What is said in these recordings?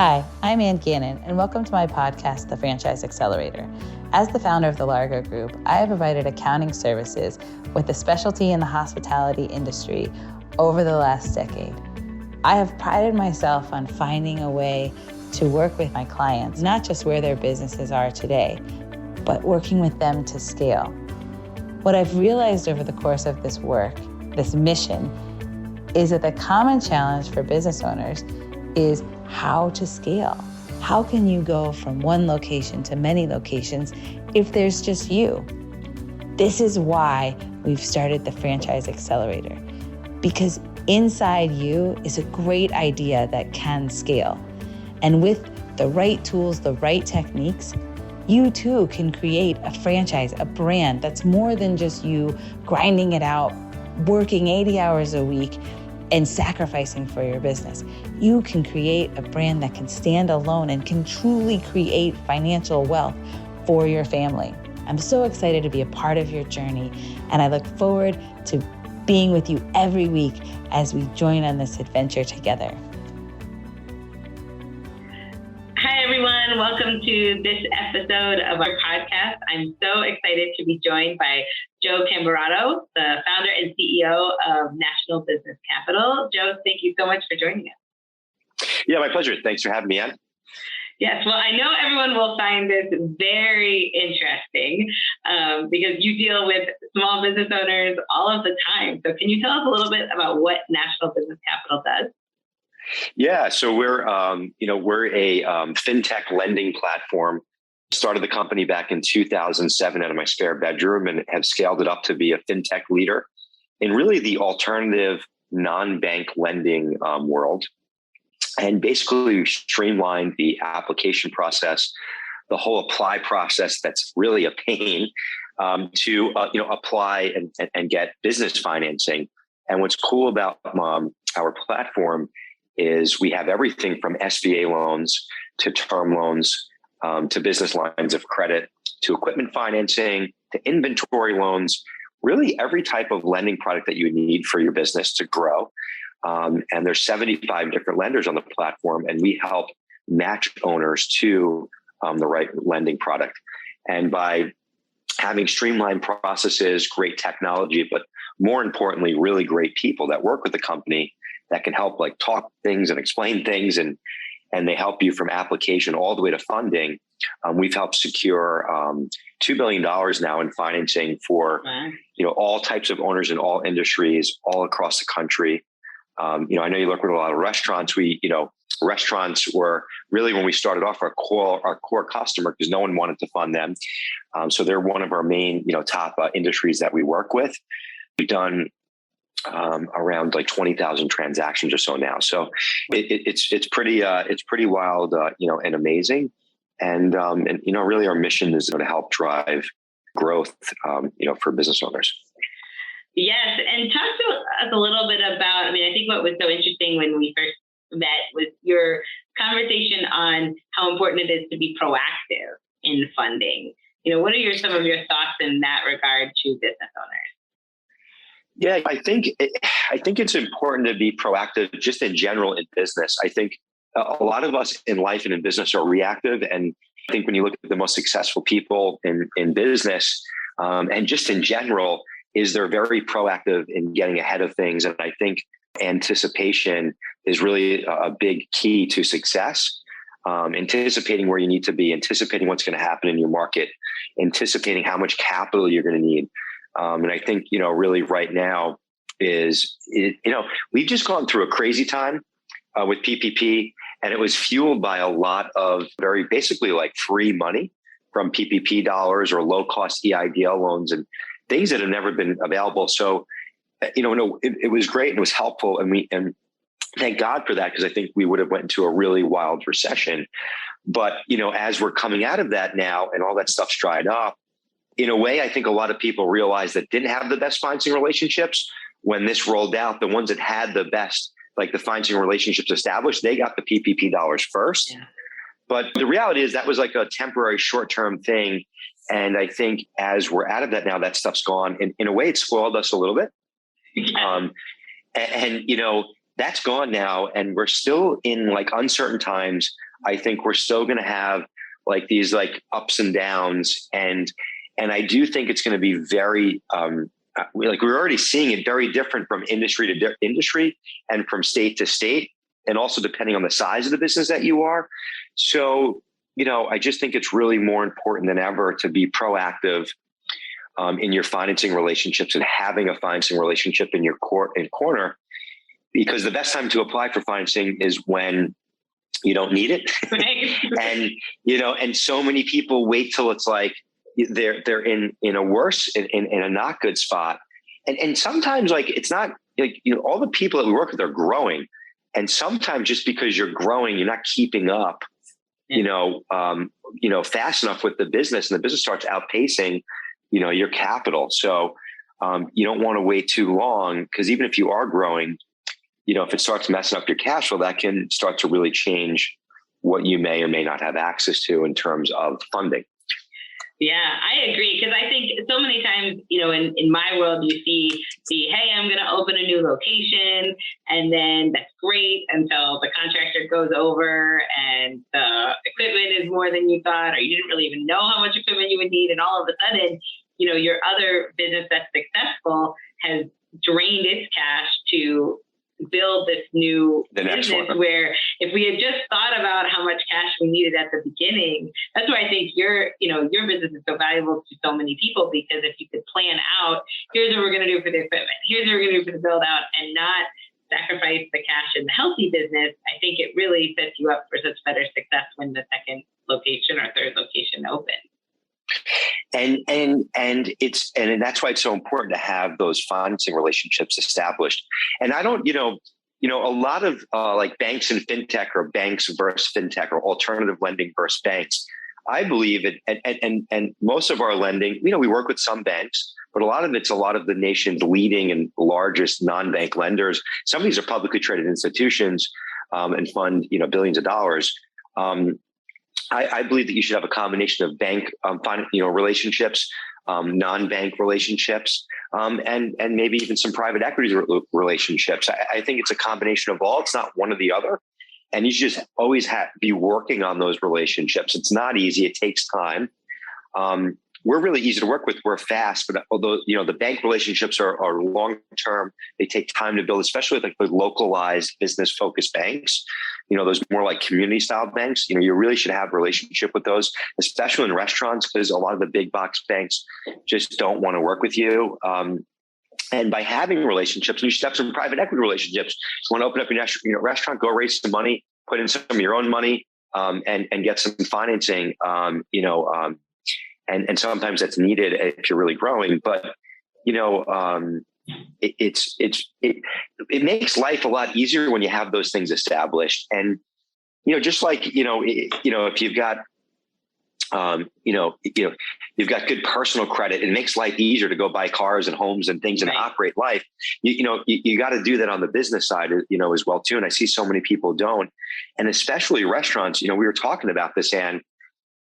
Hi, I'm Gannon, and welcome to my podcast, The Franchise Accelerator. As the founder of the Largo Group, I have provided accounting services with a specialty in the hospitality industry over the last decade. I have prided myself on finding a way to work with my clients, not just where their businesses are today, but working with them to scale. What I've realized over the course of this work, this mission, is that the common challenge for business owners is how to scale. How can you go from one location to many locations if there's just you? This is why we've started the Franchise Accelerator, because inside you is a great idea that can scale. And with the right tools, the right techniques, you too can create a franchise, a brand that's more than just you grinding it out, working 80 hours a week, and sacrificing for your business. You can create a brand that can stand alone and can truly create financial wealth for your family. I'm so excited to be a part of your journey, and I look forward to being with you every week as we join on this adventure together. Hi, everyone. Welcome to this episode of our podcast. I'm so excited to be joined by Joe Camberato, the founder and CEO of National Business Capital. Joe, thank you so much for joining us. Yeah, my pleasure. Thanks for having me on. Yes, well, I know everyone will find this very interesting because you deal with small business owners all of the time. So can you tell us a little bit about what National Business Capital does? Yeah, so we're a fintech lending platform. Started the company back in 2007 out of my spare bedroom and have scaled it up to be a fintech leader in really the alternative non-bank lending world. And basically we've streamlined the application process, the whole apply process that's really a pain to apply and get business financing. And what's cool about our platform is we have everything from SBA loans to term loans, to business lines of credit, to equipment financing, to inventory loans, really every type of lending product that you would need for your business to grow. And there's 75 different lenders on the platform, and we help match owners to the right lending product. And by having streamlined processes, great technology, but more importantly, really great people that work with the company that can help talk things and explain things, and they help you from application all the way to funding. We've helped secure $2 billion now in financing for all types of owners in all industries, all across the country. I know you work with a lot of restaurants. Restaurants were really, when we started off, our core customer, because no one wanted to fund them. So they're one of our main top industries that we work with. We've done around 20,000 transactions or so now. So it's pretty wild, and amazing. And really our mission is to help drive growth, for business owners. Yes. And talk to us a little bit about, I think what was so interesting when we first met was your conversation on how important it is to be proactive in funding. What are some of your thoughts in that regard to business owners? Yeah, I think it's important to be proactive just in general in business. I think a lot of us in life and in business are reactive. And I think when you look at the most successful people in business and just in general, is they're very proactive in getting ahead of things. And I think anticipation is really a big key to success. Anticipating where you need to be, anticipating what's going to happen in your market, anticipating how much capital you're going to need. And I think, really right now we've just gone through a crazy time with PPP, and it was fueled by a lot of very basically free money from PPP dollars or low cost EIDL loans and things that have never been available. So, it was great and it was helpful. And thank God for that, because I think we would have went into a really wild recession. But, as we're coming out of that now and all that stuff's dried up, in a way, I think a lot of people realized that didn't have the best financing relationships when this rolled out. The ones that had the best, the financing relationships established, they got the PPP dollars first. Yeah. But the reality is that was a temporary short-term thing. And I think as we're out of that now, that stuff's gone. And in a way, it spoiled us a little bit. Yeah. And that's gone now. And we're still in uncertain times. I think we're still going to have like these like ups and downs. And I do think it's going to be very, like we're already seeing it very different from industry to industry and from state to state, and also depending on the size of the business that you are. So, I just think it's really more important than ever to be proactive in your financing relationships and having a financing relationship in your corner, because the best time to apply for financing is when you don't need it. Right. and so many people wait till it's like they're in a worse, in a not good spot. And sometimes like, it's not like, all the people that we work with are growing. And sometimes just because you're growing, you're not keeping up, fast enough with the business, and the business starts outpacing, your capital. So you don't want to wait too long, because even if you are growing, if it starts messing up your cash flow, that can start to really change what you may or may not have access to in terms of funding. Yeah, I agree. Because I think so many times, in my world, you see hey, I'm going to open a new location, and then that's great until the contractor goes over and the equipment is more than you thought, or you didn't really even know how much equipment you would need. And all of a sudden, your other business that's successful has drained its cash to build this new business, where if we had just thought about how much cash we needed at the beginning, that's why I think your business is so valuable to so many people, because if you could plan out, here's what we're going to do for the equipment, here's what we're going to do for the build out, and not sacrifice the cash in the healthy business, I think it really sets you up for such better success when the second location or third location opens. And that's why it's so important to have those financing relationships established. And I don't, a lot of like banks and fintech, or banks versus fintech, or alternative lending versus banks. I believe it, and most of our lending, we work with some banks, but a lot of the nation's leading and largest non-bank lenders. Some of these are publicly traded institutions and fund billions of dollars. I believe that you should have a combination of bank, relationships, non-bank relationships, and maybe even some private equity relationships. I think it's a combination of all. It's not one or the other, and you should just always be working on those relationships. It's not easy. It takes time. We're really easy to work with. We're fast, but although the bank relationships are long term, they take time to build, especially like the localized business focused banks. Those more like community style banks. You really should have a relationship with those, especially in restaurants, because a lot of the big box banks just don't want to work with you. And by having relationships, and you should have some private equity relationships. You want to open up your restaurant, go raise some money, put in some of your own money, and get some financing. And sometimes that's needed if you're really growing, but it makes life a lot easier when you have those things established. And just like if you've got you've got good personal credit, it makes life easier to go buy cars and homes and things and operate life. You got to do that on the business side, as well too. And I see so many people don't, and especially restaurants. We were talking about this, and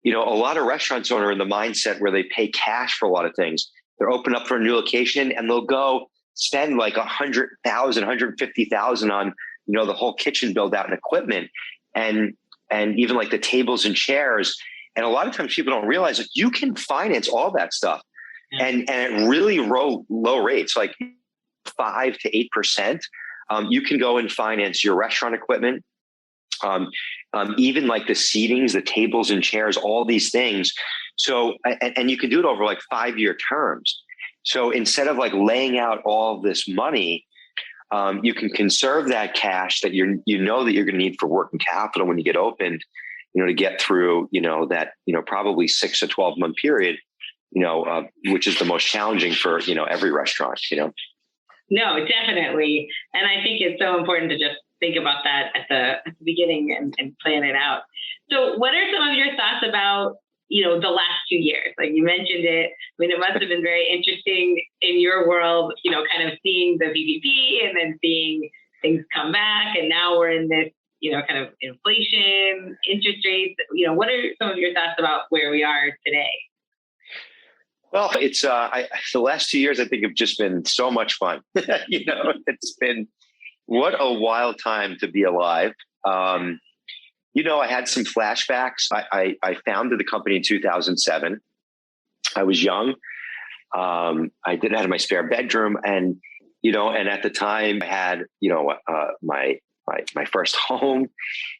a lot of restaurants are in the mindset where they pay cash for a lot of things. They're open up for a new location, and they'll go spend like $100,000, $150,000 on, the whole kitchen build out and equipment, and even like the tables and chairs. And a lot of times people don't realize that you can finance all that stuff, and at really low rates, like 5 to 8%. You can go and finance your restaurant equipment. Even like the seatings, the tables and chairs, all these things. So, and you can do it over like 5-year terms. So instead of like laying out all this money, you can conserve that cash that that you're going to need for working capital when you get opened, to get through, that, probably 6 to 12 month period, which is the most challenging for, every restaurant, No, definitely. And I think it's so important to just think about that at the beginning and plan it out. So what are some of your thoughts about, the last 2 years? Like you mentioned it. I mean, it must have been very interesting in your world, kind of seeing the VBP and then seeing things come back. And now we're in this, kind of inflation, interest rates. What are some of your thoughts about where we are today? Well, it's the last 2 years, I think, have just been so much fun. It's been what a wild time to be alive. I had some flashbacks. I founded the company in 2007. I was young. I did it out of my spare bedroom, and at the time I had my first home,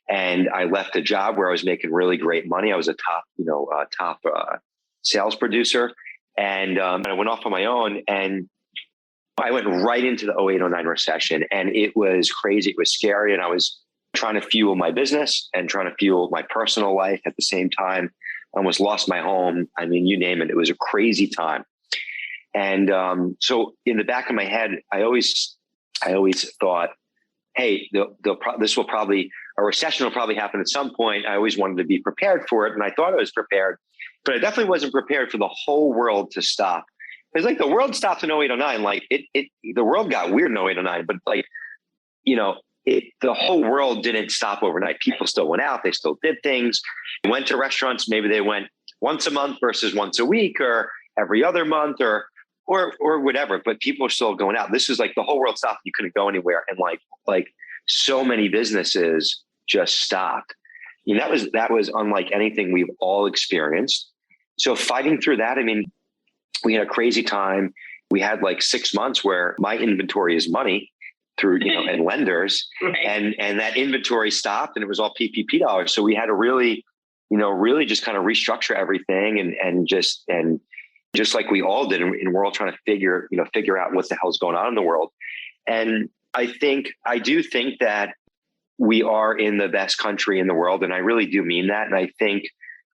and I left a job where I was making really great money. I was a top sales producer, and I went off on my own, and I went right into the 08-09 recession, and it was crazy. It was scary, and I was trying to fuel my business and trying to fuel my personal life at the same time. I almost lost my home. I mean, you name it. It was a crazy time. And so in the back of my head, I always thought, hey, a recession will probably happen at some point. I always wanted to be prepared for it. And I thought I was prepared, but I definitely wasn't prepared for the whole world to stop. It's like the world stopped in 08-09. Like the world got weird in 08-09, but the whole world didn't stop overnight. People still went out. They still did things. They went to restaurants. Maybe they went once a month versus once a week or every other month or whatever, but people are still going out. This is like the whole world stopped. You couldn't go anywhere. And like so many businesses just stopped. That was unlike anything we've all experienced. So fighting through that, I mean, we had a crazy time. We had like 6 months where my inventory is money through, and lenders, right. and that inventory stopped, and it was all PPP dollars. So we had to really just kind of restructure everything and just like we all did. And we're all trying to figure out what the hell's going on in the world. And I do think that we are in the best country in the world. And I really do mean that. And I think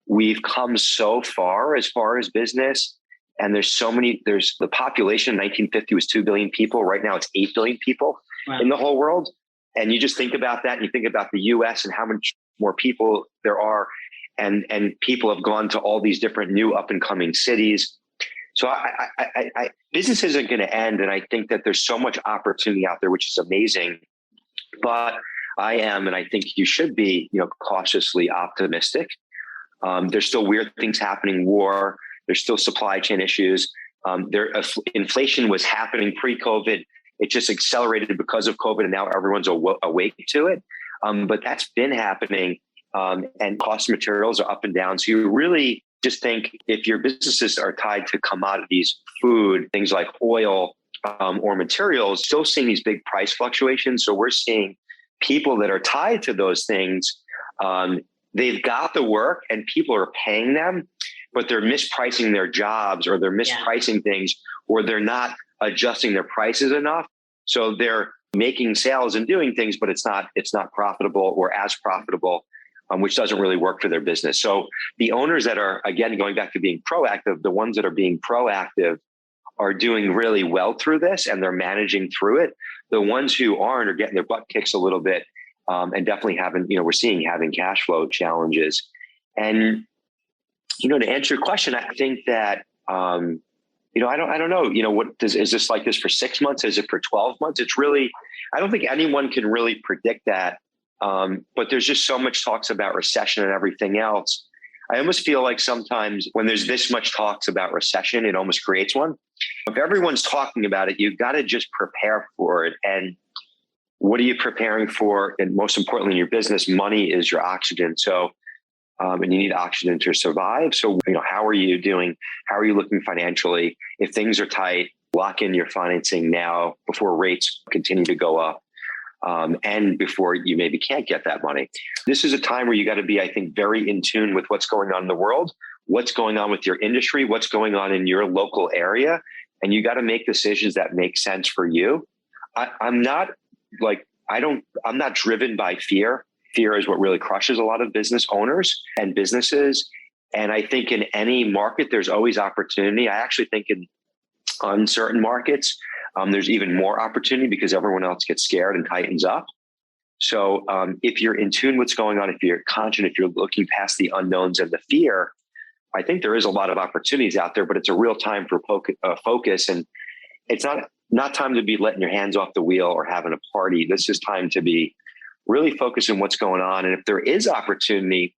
we've come so far as business. And there's the population in 1950 was 2 billion people. Right now it's 8 billion people in the whole world. And you just think about that and you think about the US and how much more people there are. And people have gone to all these different new up and coming cities. So business isn't going to end. And I think that there's so much opportunity out there, which is amazing. But I am, and I think you should be, cautiously optimistic. There's still weird things happening, war. There's still supply chain issues. Inflation was happening pre-COVID. It just accelerated because of COVID, and now everyone's awake to it. But that's been happening, and cost of materials are up and down. So you really just think if your businesses are tied to commodities, food, things like oil or materials, still seeing these big price fluctuations. So we're seeing people that are tied to those things. They've got the work and people are paying them, but they're mispricing their jobs, or they're mispricing things, or they're not adjusting their prices enough. So they're making sales and doing things, but it's not profitable or as profitable, which doesn't really work for their business. So the owners that are, again, going back to being proactive, the ones that are being proactive are doing really well through this, and they're managing through it. The ones who aren't are getting their butt kicked a little bit, and definitely having cash flow challenges. And to answer your question, I think that, I don't know, is this like this for 6 months? Is it for 12 months? It's really, I don't think anyone can really predict that. But there's just so much talks about recession and everything else. I almost feel like sometimes when there's this much talks about recession, it almost creates one. If everyone's talking about it, you've got to just prepare for it. And what are you preparing for? And most importantly, in your business, money is your oxygen. So, and you need oxygen to survive. So, how are you doing? How are you looking financially? If things are tight, lock in your financing now before rates continue to go up. And before you maybe can't get that money. This is a time where you got to be, I think, very in tune with what's going on in the world, what's going on with your industry, what's going on in your local area. And you got to make decisions that make sense for you. I'm not driven by fear. Fear is what really crushes a lot of business owners and businesses. And I think in any market, there's always opportunity. I actually think in uncertain markets, there's even more opportunity because everyone else gets scared and tightens up. So if you're in tune with what's going on, if you're conscious, if you're looking past the unknowns and the fear, I think there is a lot of opportunities out there, but it's a real time for focus. And it's not time to be letting your hands off the wheel or having a party. This is time to be really focused on what's going on. And if there is opportunity,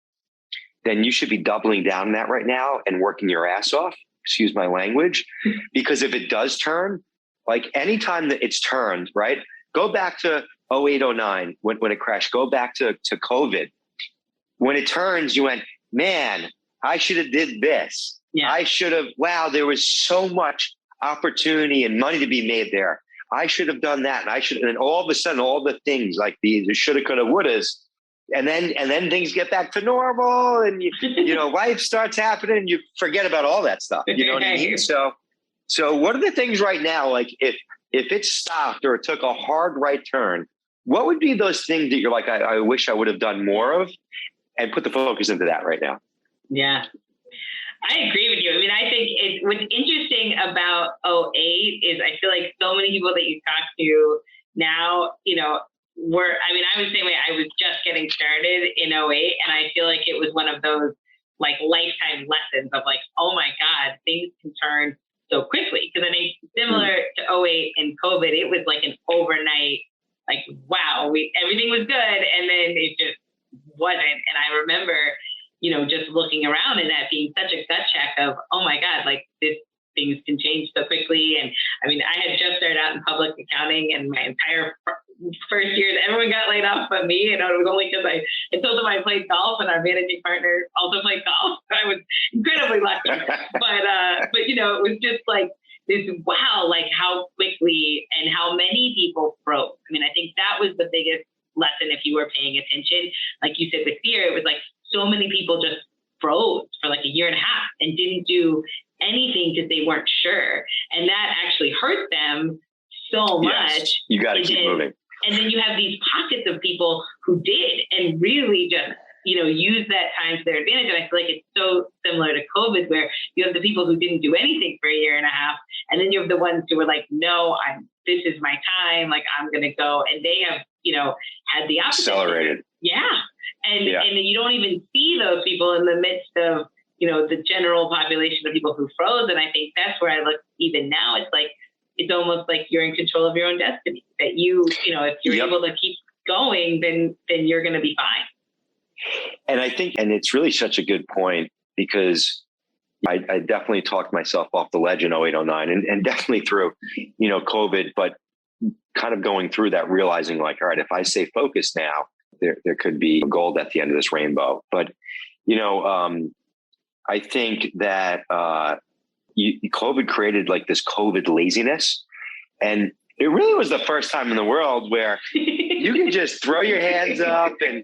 then you should be doubling down on that right now and working your ass off. Excuse my language. Because if it does turn, like anytime that it's turned, right? Go back to 08, 09 when it crashed. Go back to COVID. when it turns, you went, man, I should have did this. Yeah. I should have, wow, there was so much opportunity and money to be made there. I should have done that. And then all of a sudden, all the things like the shoulda, coulda, wouldas, and then things get back to normal and life starts happening and you forget about all that stuff. You know what I mean? So what are the things right now? Like if it stopped or it took a hard right turn, what would be those things that you're like, I wish I would have done more of, and put the focus into that right now? Yeah, I agree with you. I mean, I think what's interesting about '08 is I feel like so many people that you talk to now, I was the same way. I was just getting started in '08, and I feel like it was one of those like lifetime lessons of like, oh my God, things can turn so quickly. Because I think similar to '08 and COVID, it was like an overnight, like, wow, everything was good. And then it just wasn't. And I remember, just looking around and that being such a gut check of, oh my God, like things can change so quickly. And I mean, I had just started out in public accounting, and my entire first years, everyone got laid off but me. It was only because I told them I played golf, and our managing partner also played golf. So I was incredibly lucky. But it was just like this, wow, like how quickly and how many people froze. I mean, I think that was the biggest lesson if you were paying attention. Like you said with fear, it was like so many people just froze for like a year and a half and didn't do anything because they weren't sure. And that actually hurt them so much. You got to keep moving. And then you have these pockets of people who did and really just, use that time to their advantage. And I feel like it's so similar to COVID, where you have the people who didn't do anything for a year and a half. And then you have the ones who were like, no, this is my time. Like, I'm going to go. And they have, had the opposite. Accelerated. Yeah. And you don't even see those people in the midst of, the general population of people who froze. And I think that's where I look even now. It's like, it's almost like you're in control of your own destiny, that if you're able to keep going, then you're going to be fine. And I think, and it's really such a good point, because I definitely talked myself off the ledge in 08, 09 and definitely through, COVID, but kind of going through that, realizing like, all right, if I stay focused now, there could be gold at the end of this rainbow. But, I think that COVID created like this COVID laziness. And it really was the first time in the world where you can just throw your hands up and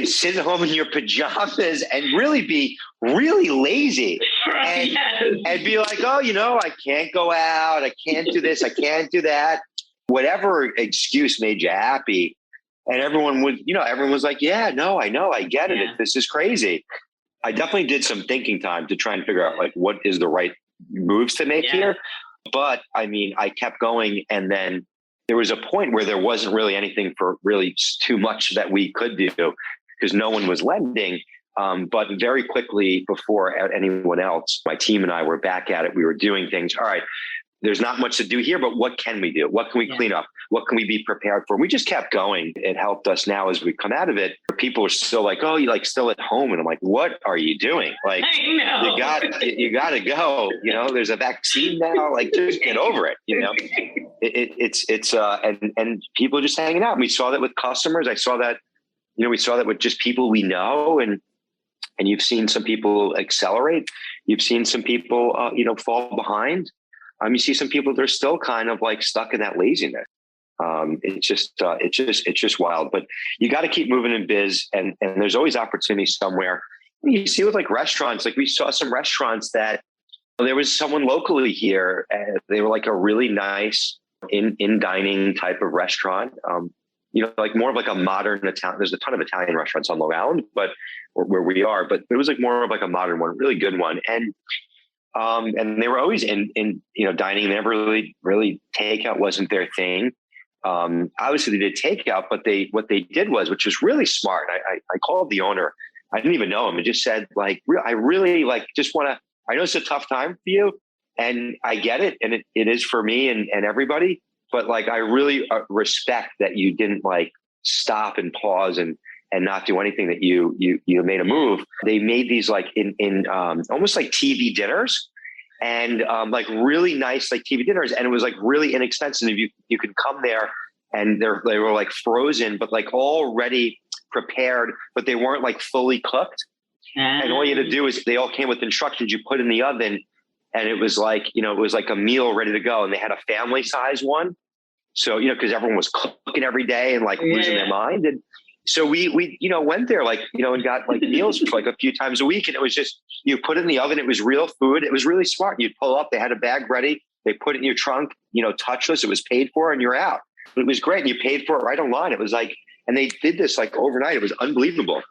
sit at home in your pajamas and really be really lazy and be like, oh, I can't go out. I can't do this. I can't do that. Whatever excuse made you happy. And everyone was like, yeah, no, I know. I get it. This is crazy. I definitely did some thinking time to try and figure out like, what is the right moves to make here. But I mean, I kept going. And then there was a point where there wasn't really anything for really too much that we could do because no one was lending. But very quickly before anyone else, my team and I were back at it. We were doing things. All right, there's not much to do here, but what can we do? What can we clean up? What can we be prepared for? We just kept going. It helped us now as we come out of it. People are still like, oh, you like still at home. And I'm like, what are you doing? Like, you got to go, there's a vaccine now. Like, just get over it. And people are just hanging out. And we saw that with customers. I saw that, we saw that with just people we know. And you've seen some people accelerate. You've seen some people, fall behind. You see some people, they're still kind of like stuck in that laziness. It's just wild, but you got to keep moving in biz, and there's always opportunity somewhere. You see with like restaurants, like we saw some restaurants that there was someone locally here, and they were like a really nice in dining type of restaurant. Like more of like a modern Italian. There's a ton of Italian restaurants on Long Island, but where we are, but it was like more of like a modern one, really good one, and they were always in dining. Never really takeout wasn't their thing. Obviously they did takeout, but what they did was, which was really smart. I called the owner. I didn't even know him, and just said like, I really like just want to. I know it's a tough time for you, and I get it, and it is for me and everybody. But like, I really respect that you didn't like stop and pause and not do anything, that you made a move. They made these like in almost like TV dinners, and like really nice like TV dinners, and it was like really inexpensive. You could come there, and they were like frozen, but like all ready prepared, but they weren't like fully cooked. And all you had to do is they all came with instructions you put in the oven, and it was like, it was like a meal ready to go. And they had a family size one. So, because everyone was cooking every day and like losing their mind. And so we went there and got like meals for like a few times a week. And it was just, you put it in the oven. It was real food. It was really smart. You'd pull up, they had a bag ready. They put it in your trunk, touchless. It was paid for and you're out. It was great. And you paid for it right online. It was like, and they did this like overnight. It was unbelievable.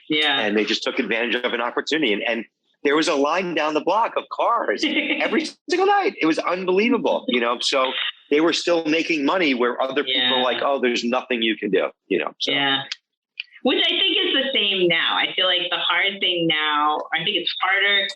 Yeah. And they just took advantage of an opportunity. And there was a line down the block of cars every single night. It was unbelievable, so they were still making money where other people were like, oh, there's nothing you can do, So. Yeah. Which I think is the same now. I feel like the hard thing now, I think it's harder.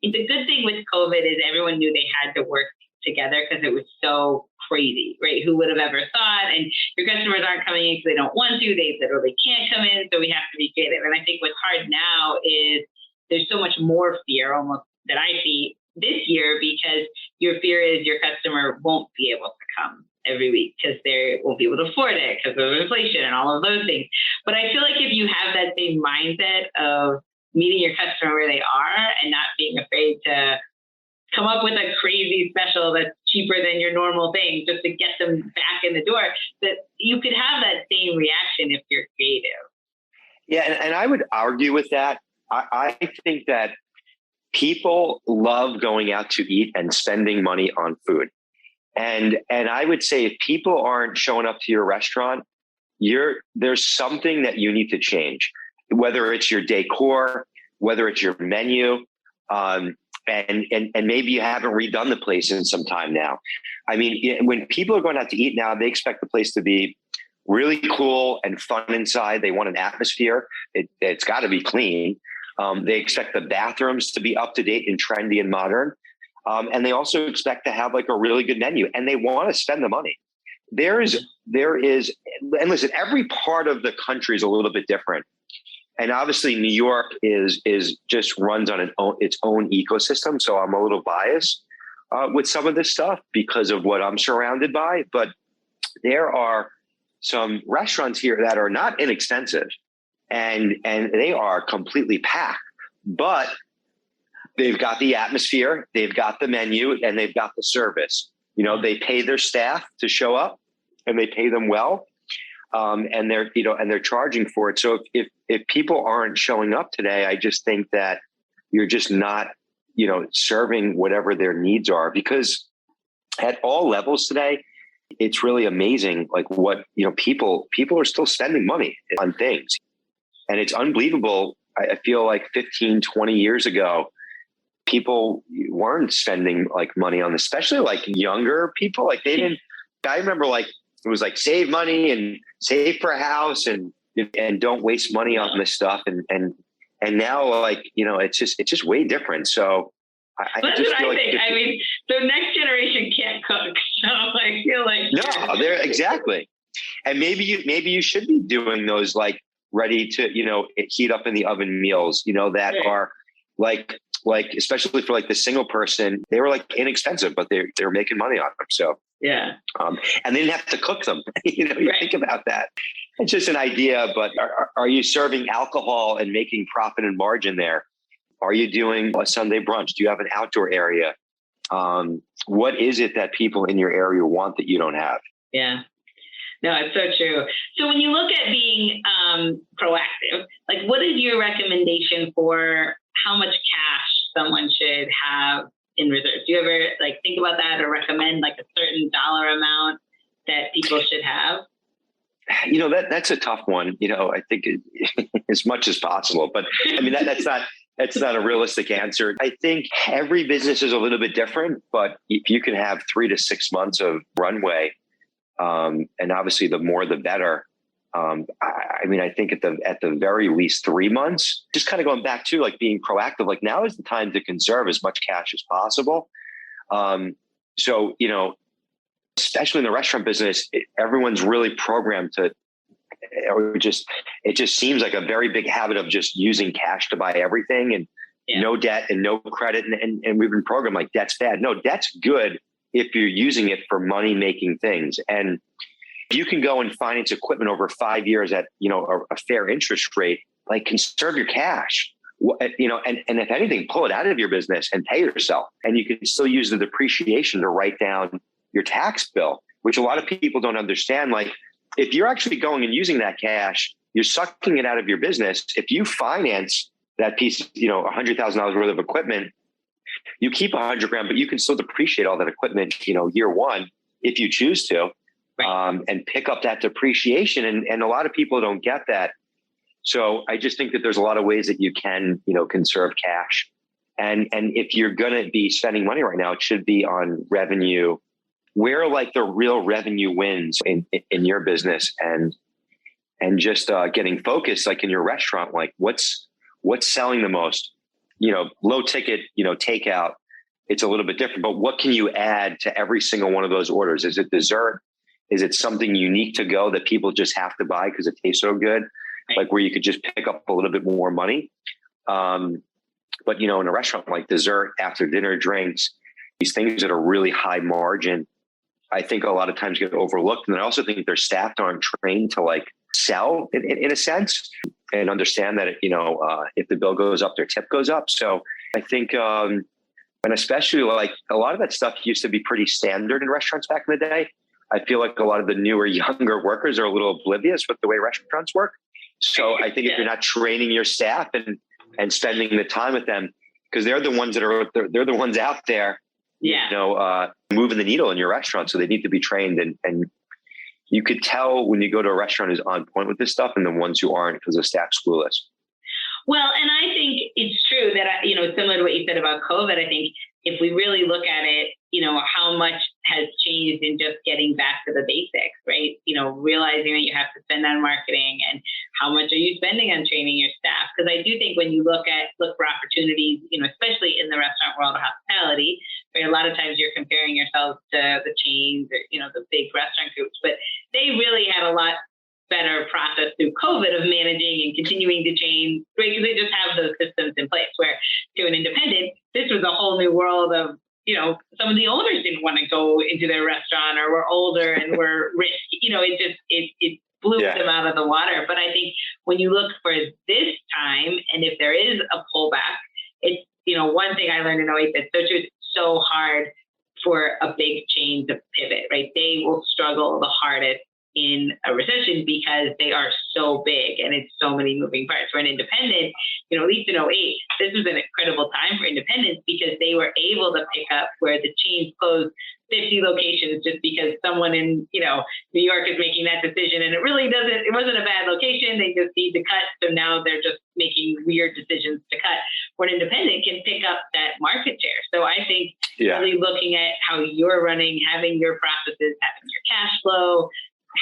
The good thing with COVID is everyone knew they had to work together because it was so crazy, right? Who would have ever thought? And your customers aren't coming in because they don't want to. They literally can't come in. So we have to be creative. And I think what's hard now is there's so much more fear almost that I see this year because your fear is your customer won't be able to come every week because they won't be able to afford it because of inflation and all of those things. But I feel like if you have that same mindset of meeting your customer where they are and not being afraid to come up with a crazy special that's cheaper than your normal thing just to get them back in the door, that you could have that same reaction if you're creative. Yeah, and I would argue with that. I think that people love going out to eat and spending money on food. And I would say if people aren't showing up to your restaurant, there's something that you need to change, whether it's your decor, whether it's your menu, and maybe you haven't redone the place in some time now. I mean, when people are going out to eat now, they expect the place to be really cool and fun inside. They want an atmosphere. It's got to be clean. They expect the bathrooms to be up to date and trendy and modern. And they also expect to have like a really good menu, and they want to spend the money. There is, and listen, every part of the country is a little bit different. And obviously New York is just runs on its own ecosystem. So I'm a little biased with some of this stuff because of what I'm surrounded by. But there are some restaurants here that are not inexpensive. And they are completely packed, but they've got the atmosphere, they've got the menu, and they've got the service. They pay their staff to show up, and they pay them well, and they're charging for it. So if people aren't showing up today, I just think that you're just not serving whatever their needs are, because at all levels today, it's really amazing. Like what people are still spending money on things. And it's unbelievable. I feel like 15, 20 years ago, people weren't spending like money on this, especially like younger people. Like I remember like, it was like save money and save for a house and don't waste money on this stuff. And now like, it's just way different. So That's just what I think. I mean, the next generation can't cook. So I feel like. No, they're exactly. And maybe you should be doing those like ready to, heat up in the oven meals, that are like, especially for like the single person, they were like inexpensive, but they're making money on them. So, yeah. And they didn't have to cook them. You think about that. It's just an idea, but are you serving alcohol and making profit and margin there? Are you doing a Sunday brunch? Do you have an outdoor area? What is it that people in your area want that you don't have? Yeah. No, it's so true. So when you look at being proactive, like what is your recommendation for how much cash someone should have in reserves? Do you ever like think about that or recommend like a certain dollar amount that people should have? That's a tough one. I think as much as possible, but I mean, that's not a realistic answer. I think every business is a little bit different, but if you can have 3 to 6 months of runway, and obviously the more, the better. I think at the very least 3 months, just kind of going back to like being proactive, like now is the time to conserve as much cash as possible. So, especially in the restaurant business, everyone's really programmed to, it just seems like a very big habit of just using cash to buy everything and no debt and no credit. And we've been programmed like debt's bad. No, debt's good if you're using it for money making things. And if you can go and finance equipment over 5 years at, a fair interest rate, like conserve your cash, and if anything, pull it out of your business and pay yourself. And you can still use the depreciation to write down your tax bill, which a lot of people don't understand. Like if you're actually going and using that cash, you're sucking it out of your business. If you finance that piece, $100,000 worth of equipment, you keep $100,000, but you can still depreciate all that equipment, year one, if you choose to, and pick up that depreciation. And a lot of people don't get that. So I just think that there's a lot of ways that you can, conserve cash. And if you're going to be spending money right now, it should be on revenue, where like the real revenue wins in your business, and just getting focused, like in your restaurant, like what's selling the most, low ticket, takeout. It's a little bit different, but what can you add to every single one of those orders? Is it dessert? Is it something unique to go that people just have to buy because it tastes so good? Like where you could just pick up a little bit more money. But, in a restaurant, like dessert, after dinner drinks, these things that are really high margin, I think a lot of times get overlooked. And I also think their staff aren't trained to like sell in a sense, and understand that, if the bill goes up, their tip goes up. So I think, and especially like a lot of that stuff used to be pretty standard in restaurants back in the day. I feel like a lot of the newer, younger workers are a little oblivious with the way restaurants work. So I think if you're not training your staff and spending the time with them, because they're the ones they're the ones out there, moving the needle in your restaurant. So they need to be trained, and you could tell when you go to a restaurant who's on point with this stuff and the ones who aren't because the staff's clueless. Well, and I think it's true that, similar to what you said about COVID, I think if we really look at it, how much has changed in just getting back to the basics, right? Realizing that you have to spend on marketing, and how much are you spending on training your staff? Because I do think when you look for opportunities, especially in the restaurant world of hospitality, right, a lot of times you're comparing yourselves to the chains or, the big restaurant groups, but they really had a lot better process through COVID of managing and continuing to change, right? Because they just have those systems in place, where to an independent, this was a whole new world of, some of the owners didn't want to go into their restaurant or were older and were rich. It blew them out of the water. But I think when you look for this time, and if there is a pullback, it's, one thing I learned in 08 that's so true, it's so hard for a big chain to pivot, right? They will struggle the hardest in a recession because they are so big and it's so many moving parts. For an independent, at least in 08, this was an incredible time for independents because they were able to pick up where the chains closed 50 locations just because someone in, New York is making that decision. And it wasn't a bad location. They just need to cut. So now they're just making weird decisions to cut, where an independent can pick up that market share. So I think really looking at how you're running, having your processes, having your cash flow,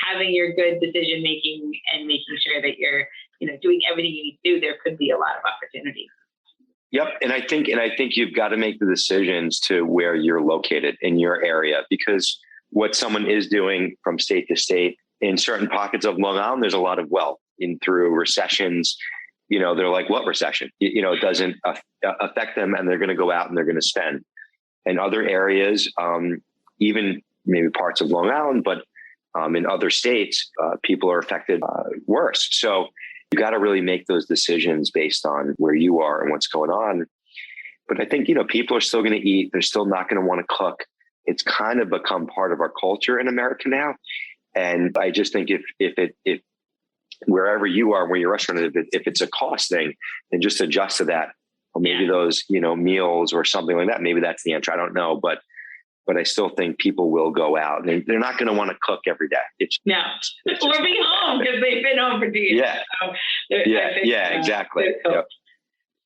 having your good decision making, and making sure that you're, doing everything you need to do, there could be a lot of opportunities. Yep. And I think you've got to make the decisions to where you're located in your area, because what someone is doing from state to state, in certain pockets of Long Island, there's a lot of wealth through recessions. They're like, what recession? It doesn't affect them, and they're going to go out and they're going to spend. And other areas, even maybe parts of Long Island, but in other states, people are affected worse. So you got to really make those decisions based on where you are and what's going on. But I think, people are still going to eat. They're still not going to want to cook. It's kind of become part of our culture in America now. And I just think if wherever you are, where your restaurant is, if it's a cost thing, then just adjust to that. Or maybe those, meals or something like that. Maybe that's the answer. I don't know. But I still think people will go out. They're not going to want to cook every day. It's or be home because they've been home for 2 years. Yeah, so exactly. Yep.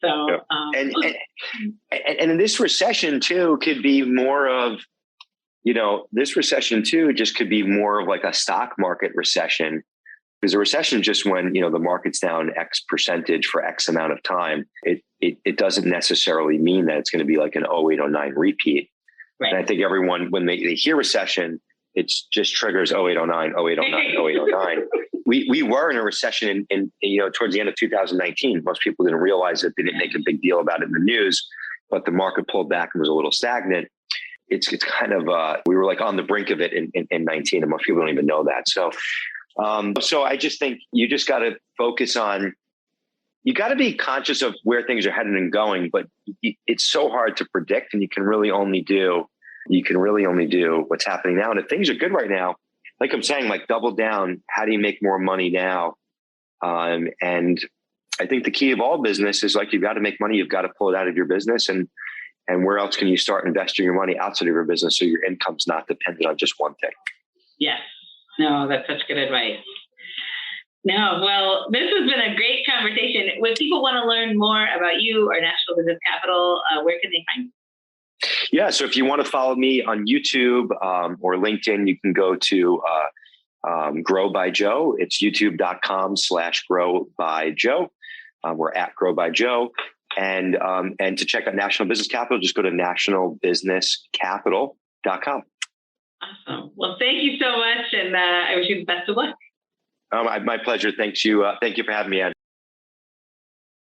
So, yep. And in this recession too, could be more of, this recession too, just could be more of like a stock market recession. Because a recession is just when, the market's down X percentage for X amount of time. It doesn't necessarily mean that it's going to be like an 08, 09 repeat. Right. And I think everyone, when they hear recession, it just triggers 08, 09, 08, 09, 08, 09. We were in a recession in towards the end of 2019. Most people didn't realize it. They didn't make a big deal about it in the news, but the market pulled back and was a little stagnant. it's kind of, we were like on the brink of it in 19, and most people don't even know that. So I just think you just got to focus on, you got to be conscious of where things are heading and going, but it's so hard to predict, and you can really only do what's happening now. And if things are good right now, like I'm saying, like double down, how do you make more money now? And I think the key of all business is like, you've got to make money. You've got to pull it out of your business. And where else can you start investing your money outside of your business so your income's not dependent on just one thing? Yes. No, that's such good advice. No, well, this has been a great conversation. If people want to learn more about you or National Business Capital, where can they find you? Yeah. So if you want to follow me on YouTube or LinkedIn, you can go to Grow by Joe. It's youtube.com/Grow by Joe. We're at Grow by Joe. And to check out National Business Capital, just go to nationalbusinesscapital.com. Awesome. Well, thank you so much. And I wish you the best of luck. My pleasure. Thank you for having me, Anna.